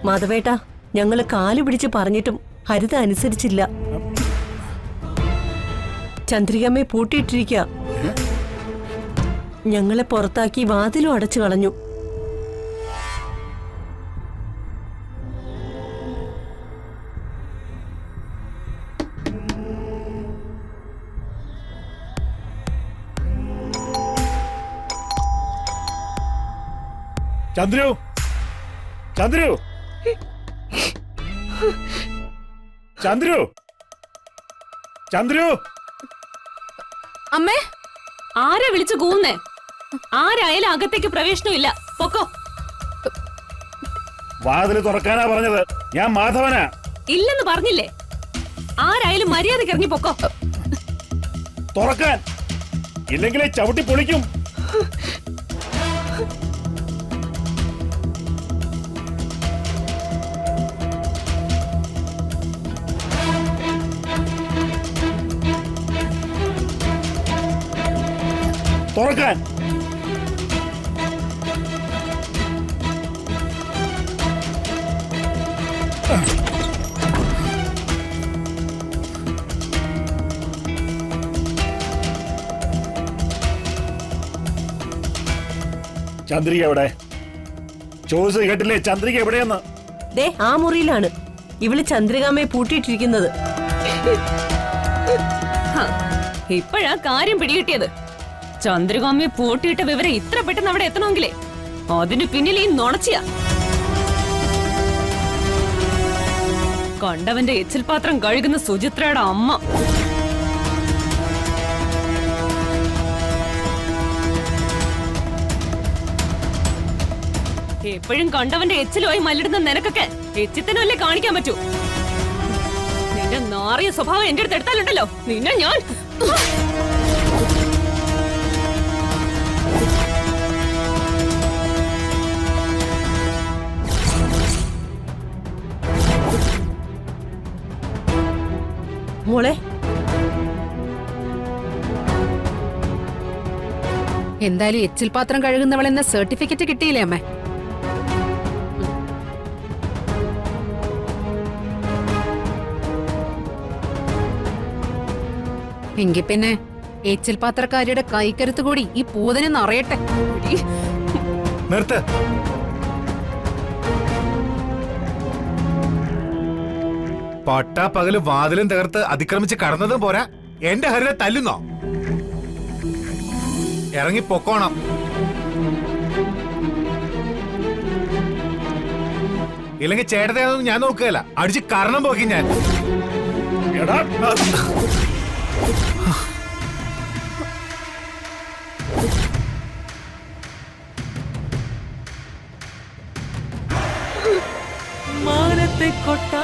മാധവേട്ടാ, ഞങ്ങള് കാല് പിടിച്ച് പറഞ്ഞിട്ടും ഹരിത അനുസരിച്ചില്ല. ചന്ദ്രികമ്മയെ പൂട്ടിയിട്ടിരിക്കുക. ഞങ്ങളെ പുറത്താക്കി വാതിലും അടച്ചു കളഞ്ഞു. ചന്ദ്രു, ചന്ദ്രു, ചന്ദ്രു, ചന്ദ്രു. അമ്മേ, ആരെ വിളിച്ചു കൂന്നേ? ആരായാലും അകത്തേക്ക് പ്രവേശനമില്ല. പൊക്കോ. വാതില് തുറക്കാനാ പറഞ്ഞത്. ഞാൻ മാധവനാ. ഇല്ലെന്ന് പറഞ്ഞില്ലേ? ആരായാലും മര്യാദയ്ക്ക് ഇറങ്ങി പൊക്കോ. തുറക്കാൻ, ഇല്ലെങ്കിലേ ചവിട്ടി പൊളിക്കും. തുറക്കാൻ. ചന്ദ്രിക എവിടെ? ചോദിച്ചത് കേട്ടില്ലേ? ചന്ദ്രിക എവിടെയെന്ന്? ദേ, ആ മുറിയിലാണ് ഇവള് ചന്ദ്രികാമ്മയെ പൂട്ടിയിട്ടിരിക്കുന്നത്. ഇപ്പോഴാ കാര്യം പിടികിട്ടിയത്. ചന്ദ്രകാമ്മയെ പൂട്ടിയിട്ട വിവരം ഇത്ര പെട്ടെന്ന് അവിടെ എത്തണമെങ്കിലേ അതിന് പിന്നിൽ ഈ നുണച്ചിയാ. കണ്ടവന്റെ എച്ചിൽ പാത്രം കഴുകുന്ന സുചിത്രയുടെ അമ്മ. എപ്പോഴും കണ്ടവന്റെ എച്ചിലുമായി മല്ലിടുന്ന നിനക്കൊക്കെ എച്ചിത്തനല്ലേ കാണിക്കാൻ പറ്റൂ? നിന്റെ നാറിയ സ്വഭാവം എന്റെ അടുത്ത് എടുത്താലുണ്ടല്ലോ നിന്നെ ഞാൻ. മോളെ, എന്തായാലും എച്ചിൽ പാത്രം കഴുകുന്നവളെന്ന സർട്ടിഫിക്കറ്റ് കിട്ടിയില്ലേ അമ്മേ? എങ്കിൽ പിന്നെ എച്ചിൽ പാത്രക്കാരിയുടെ കൈക്കരുത്ത് കൂടി ഈ പൂതനെന്ന് അറിയട്ടെ. നിർത്ത്. പട്ടാ പകല് വാതിലും തകർത്ത് അതിക്രമിച്ച് കടന്നതും പോരാ, എന്റെ ഹരിനെ തല്ലുന്നോ? ഇറങ്ങി പൊക്കോണം. ഇല്ലെങ്കിൽ ചേട്ടനെയൊന്നും ഞാൻ നോക്കുകയല്ല, അടിച്ച് കരണം പോക്കി ഞാൻ. എടാ, മാനത്തെ കൊട്ടാ